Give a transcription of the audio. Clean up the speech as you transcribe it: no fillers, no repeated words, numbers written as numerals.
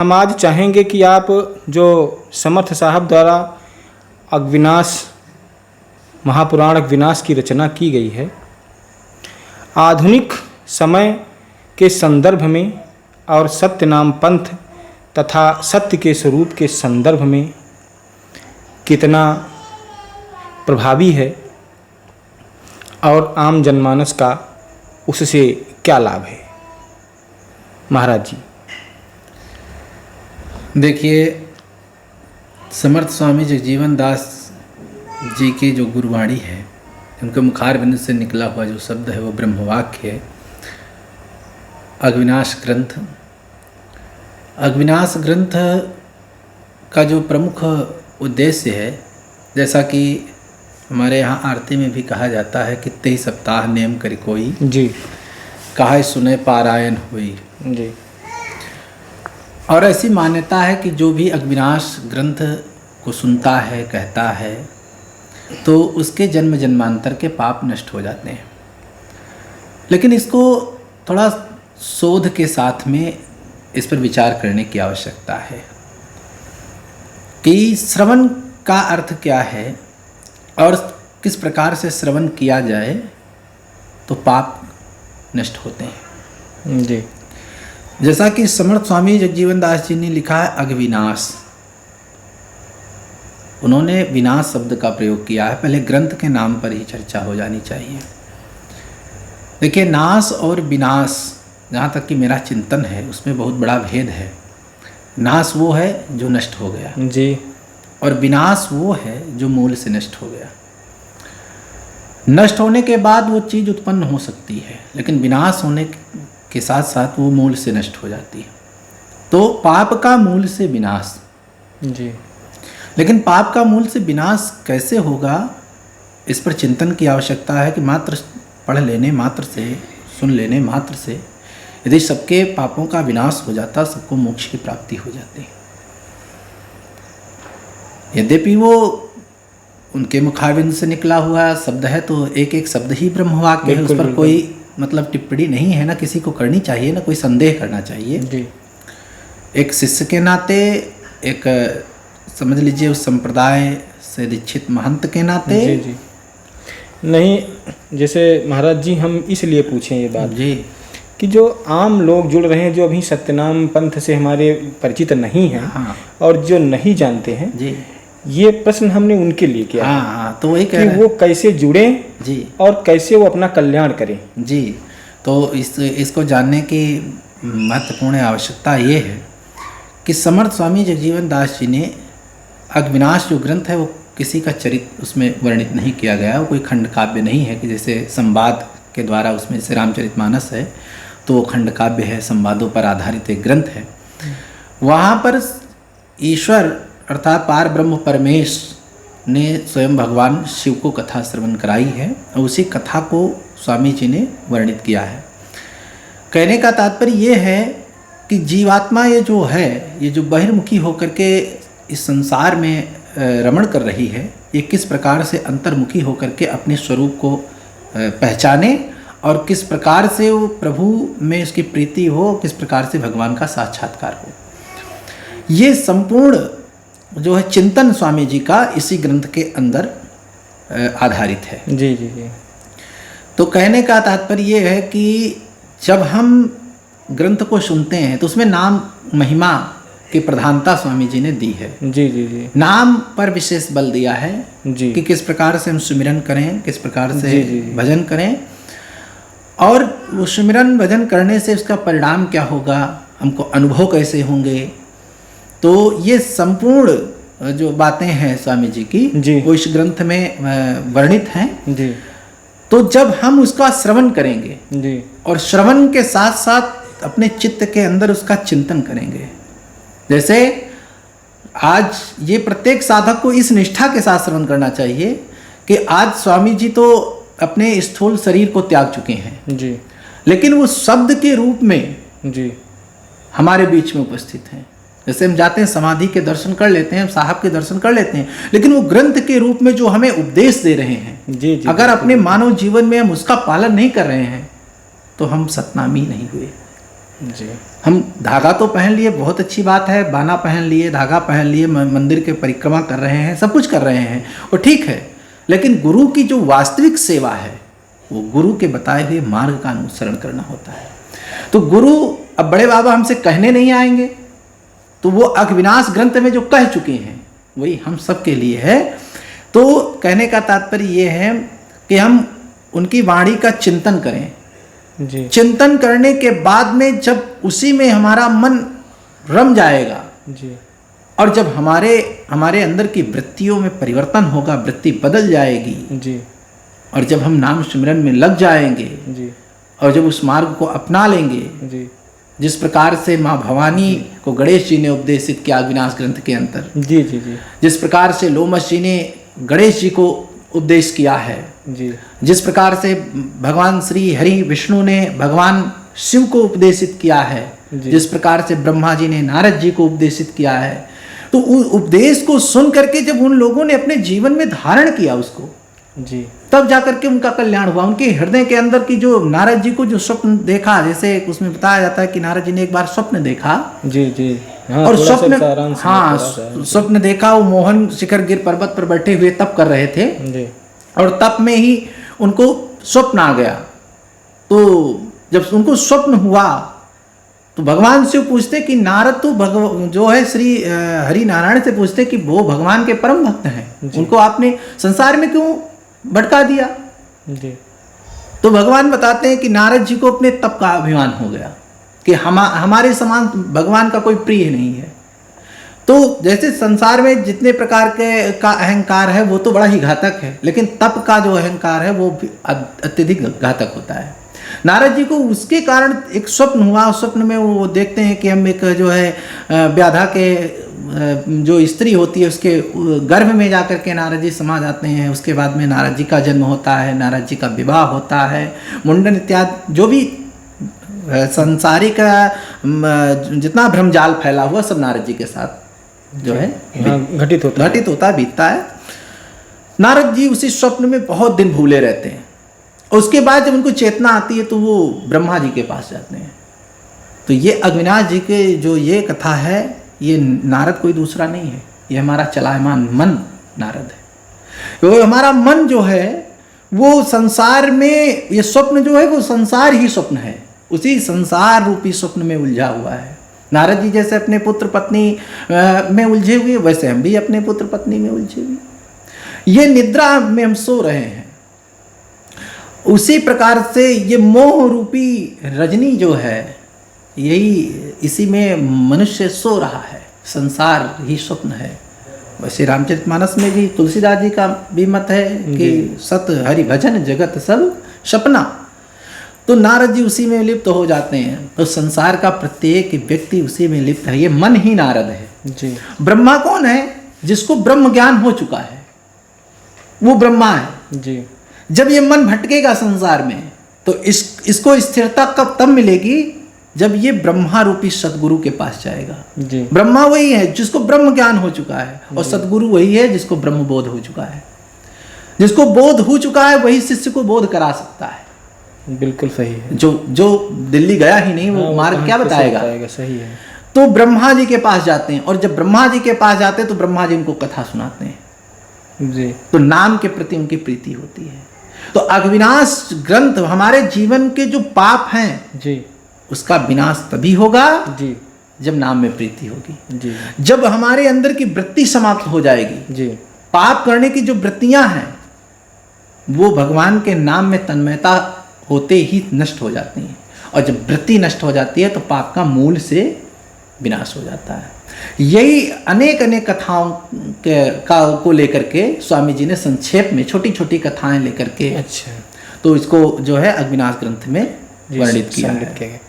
हम आज चाहेंगे कि आप जो समर्थ साहब द्वारा अग्विनाश महापुराण अग्विनाश की रचना की गई है, आधुनिक समय के संदर्भ में और सत्य नाम पंथ तथा सत्य के स्वरूप के संदर्भ में कितना प्रभावी है और आम जनमानस का उससे क्या लाभ है। महाराज जी, देखिए, समर्थ स्वामी जगजीवन दास जी की जो गुरुवाणी है, उनके मुखारबिंद से निकला हुआ जो शब्द है वो ब्रह्मवाक्य है। अग्विनाश ग्रंथ, अग्विनाश ग्रंथ का जो प्रमुख उद्देश्य है, जैसा कि हमारे यहाँ आरती में भी कहा जाता है कि 23 सप्ताह नेम करी कोई जी, कहा सुने पारायण हुई जी। और ऐसी मान्यता है कि जो भी अग्विनाश ग्रंथ को सुनता है, कहता है, तो उसके जन्म जन्मांतर के पाप नष्ट हो जाते हैं। लेकिन इसको थोड़ा शोध के साथ में इस पर विचार करने की आवश्यकता है कि श्रवण का अर्थ क्या है और किस प्रकार से श्रवण किया जाए तो पाप नष्ट होते हैं। जी, जैसा कि समर्थ स्वामी जगजीवन दास जी ने लिखा है अग्विनाश, उन्होंने विनाश शब्द का प्रयोग किया है। पहले ग्रंथ के नाम पर ही चर्चा हो जानी चाहिए। देखिए, नाश और विनाश, जहाँ तक कि मेरा चिंतन है, उसमें बहुत बड़ा भेद है। नाश वो है जो नष्ट हो गया जी, और विनाश वो है जो मूल से नष्ट हो गया। नष्ट होने के बाद वो चीज़ उत्पन्न हो सकती है, लेकिन विनाश होने के साथ साथ वो मूल से नष्ट हो जाती है। तो पाप का मूल से विनाश। जी। लेकिन पाप का मूल से विनाश कैसे होगा, इस पर चिंतन की आवश्यकता है कि मात्र पढ़ लेने मात्र से, सुन लेने मात्र से यदि सबके पापों का विनाश हो जाता, सबको मोक्ष की प्राप्ति हो जाती। यद्यपि वो उनके मुखारबिंद से निकला हुआ शब्द है, तो एक एक शब्द ही ब्रह्मवाक्य है, उस पर कोई मतलब टिप्पणी नहीं है, ना किसी को करनी चाहिए, ना कोई संदेह करना चाहिए। जी। एक शिष्य के नाते, एक समझ लीजिए उस संप्रदाय से दीक्षित महंत के नाते। जी, जी। नहीं, जैसे महाराज जी हम इसलिए पूछें ये बात जी कि जो आम लोग जुड़ रहे हैं, जो अभी सत्यनाम पंथ से हमारे परिचित नहीं हैं, हाँ, और जो नहीं जानते हैं, जी, ये प्रश्न हमने उनके लिए किया है हाँ, तो वही कि कह रहे वो कैसे जुड़े जी और कैसे वो अपना कल्याण करें। जी। तो इसको जानने की महत्वपूर्ण आवश्यकता ये है कि समर्थ स्वामी जगजीवन दास जी ने अग्विनाश जो ग्रंथ है, वो किसी का चरित्र उसमें वर्णित नहीं किया गया। वो कोई खंड काव्य नहीं है कि जैसे संवाद के द्वारा, उसमें जैसे रामचरितमानस है तो वो खंड काव्य है, संवादों पर आधारित एक ग्रंथ है। वहाँ पर ईश्वर अर्थात पार ब्रह्म परमेश ने स्वयं भगवान शिव को कथा श्रवण कराई है और उसी कथा को स्वामी जी ने वर्णित किया है। कहने का तात्पर्य ये है कि जीवात्मा ये जो है, ये जो बहिर्मुखी होकर के इस संसार में रमण कर रही है, ये किस प्रकार से अंतर्मुखी होकर के अपने स्वरूप को पहचाने और किस प्रकार से वो प्रभु में उसकी प्रीति हो, किस प्रकार से भगवान का साक्षात्कार हो। ये संपूर्ण जो है चिंतन स्वामी जी का इसी ग्रंथ के अंदर आधारित है। जी, जी, जी। तो कहने का तात्पर्य ये है कि जब हम ग्रंथ को सुनते हैं तो उसमें नाम महिमा की प्रधानता स्वामी जी ने दी है। जी, जी, जी। नाम पर विशेष बल दिया है जी। कि किस प्रकार से हम सुमिरन करें, किस प्रकार से जी, जी, जी। भजन करें, और वो सुमिरन भजन करने से उसका परिणाम क्या होगा, हमको अनुभव कैसे होंगे। तो ये संपूर्ण जो बातें हैं स्वामी जी की, वो इस ग्रंथ में वर्णित हैं। जी। तो जब हम उसका श्रवण करेंगे जी, और श्रवण के साथ साथ अपने चित्त के अंदर उसका चिंतन करेंगे, जैसे आज ये प्रत्येक साधक को इस निष्ठा के साथ श्रवण करना चाहिए कि आज स्वामी जी तो अपने स्थूल शरीर को त्याग चुके हैं जी, लेकिन वो शब्द के रूप में जी हमारे बीच में उपस्थित हैं। जैसे हम जाते हैं समाधि के दर्शन कर लेते हैं, साहब के दर्शन कर लेते हैं, लेकिन वो ग्रंथ के रूप में जो हमें उपदेश दे रहे हैं, जी, जी, अगर अपने मानव जीवन में हम उसका पालन नहीं कर रहे हैं तो हम सतनामी नहीं हुए। जी। हम धागा तो पहन लिए, बहुत अच्छी बात है, बाना पहन लिए, धागा पहन लिए, मंदिर के परिक्रमा कर रहे हैं, सब कुछ कर रहे हैं, और ठीक है। लेकिन गुरु की जो वास्तविक सेवा है वो गुरु के बताए हुए मार्ग का अनुसरण करना होता है। तो गुरु, अब बड़े बाबा हमसे कहने नहीं आएंगे, तो वो अघविनाश ग्रंथ में जो कह चुके हैं वही हम सब के लिए है। तो कहने का तात्पर्य ये है कि हम उनकी वाणी का चिंतन करें जी। चिंतन करने के बाद में जब उसी में हमारा मन रम जाएगा जी। और जब हमारे अंदर की वृत्तियों में परिवर्तन होगा, वृत्ति बदल जाएगी जी। और जब हम नाम सिमरन में लग जाएंगे जी। और जब उस मार्ग को अपना लेंगे, जी। जिस प्रकार से माँ भवानी को गणेश जी ने उपदेशित किया अघविनाश ग्रंथ के अंतर, जी। जी। जी। जिस प्रकार से लोमस जी ने गणेश जी को उपदेश किया है, जी। जिस प्रकार से भगवान श्री हरि विष्णु ने भगवान शिव को उपदेशित किया है, जिस प्रकार से ब्रह्मा जी ने नारद जी को उपदेशित किया है, तो उस उपदेश को सुन करके जब उन लोगों ने अपने जीवन में धारण किया उसको, जी, तब जाकर के उनका कल्याण हुआ। उनके हृदय के अंदर की जो नारद जी को जो स्वप्न देखा, जैसे उसमें बताया जाता है कि नारद जी ने एक बार स्वप्न देखा। जी। जी। हाँ, और थोड़ा सा स्वप्न, सारांश में हाँ, थोड़ा सा। स्वप्न देखा, वो मोहन शिखर गिर पर्वत पर बैठे हुए तप कर रहे थे जी। और तप में ही उनको स्वप्न आ गया। तो जब उनको स्वप्न हुआ तो भगवान से पूछते कि नारद तो जो है श्री हरि नारायण से पूछते कि वो भगवान के परम भक्त हैं, उनको आपने संसार में क्यों भटका दिया? जी। तो भगवान बताते हैं कि नारद जी को अपने तप का अभिमान हो गया कि हमारे समान भगवान का कोई प्रिय नहीं है। तो जैसे संसार में जितने प्रकार के का अहंकार है वो तो बड़ा ही घातक है, लेकिन तप का जो अहंकार है वो भी अत्यधिक घातक होता है। नारद जी को उसके कारण एक स्वप्न हुआ। उस स्वप्न में वो देखते हैं कि हम एक जो है व्याधा के जो स्त्री होती है उसके गर्भ में जाकर के नारद जी समा जाते हैं। उसके बाद में नारद जी का जन्म होता है, नारद जी का विवाह होता है, मुंडन इत्यादि जो भी संसारिक जितना भ्रमजाल फैला हुआ सब नारद जी के साथ जो है घटित होता है, बीतता है। नारद जी उसी स्वप्न में बहुत दिन भूले रहते हैं। उसके बाद जब उनको चेतना आती है तो वो ब्रह्मा जी के पास जाते हैं। तो ये अघविनाश जी के जो ये कथा है, ये नारद कोई दूसरा नहीं है, ये हमारा चलायमान मन नारद है। तो हमारा मन जो है वो संसार में, ये स्वप्न जो है वो संसार ही स्वप्न है, उसी संसार रूपी स्वप्न में उलझा हुआ है। नारद जी जैसे अपने पुत्र पत्नी में उलझे हुए, वैसे हम भी अपने पुत्र पत्नी में उलझे हुए। ये निद्रा में हम सो रहे हैं, उसी प्रकार से ये मोह रूपी रजनी जो है, यही इसी में मनुष्य सो रहा है, संसार ही स्वप्न है। वैसे रामचरितमानस में भी तुलसीदास जी का भी मत है कि सत हरि भजन जगत सब सपना। तो नारद जी उसी में लिप्त हो जाते हैं। तो संसार का प्रत्येक व्यक्ति उसी में लिप्त है, ये मन ही नारद है जी। ब्रह्मा कौन है? जिसको ब्रह्म ज्ञान हो चुका है वो ब्रह्मा है जी। जब ये मन भटकेगा संसार में तो इसको स्थिरता कब तब मिलेगी जब ये ब्रह्मा रूपी सदगुरु के पास जाएगा। जी। ब्रह्मा वही है जिसको ब्रह्म ज्ञान हो चुका है और सदगुरु वही है जिसको ब्रह्म बोध हो चुका है। जिसको बोध हो चुका है वही शिष्य को बोध करा सकता है। बिल्कुल सही है। जो दिल्ली गया ही नहीं वो मार्ग क्या बताएगा? सही है। तो ब्रह्मा जी के पास जाते हैं और जब ब्रह्मा जी के पास जाते हैं तो ब्रह्मा जी उनको कथा सुनाते हैं जी। तो नाम के प्रति उनकी प्रीति होती है। तो अघविनाश ग्रंथ हमारे जीवन के जो पाप हैं जी, उसका विनाश तभी होगा जी, जब नाम में प्रीति होगी। जी, जब हमारे अंदर की वृत्ति समाप्त हो जाएगी। जी। पाप करने की जो वृत्तियां हैं वो भगवान के नाम में तन्मयता होते ही नष्ट हो जाती हैं और जब वृत्ति नष्ट हो जाती है तो पाप का मूल से विनाश हो जाता है। यही अनेक अनेक कथाओं को लेकर के स्वामी जी ने संक्षेप में छोटी छोटी कथाएं लेकर के अच्छा तो इसको जो है अघविनाश ग्रंथ में वर्णित किया है।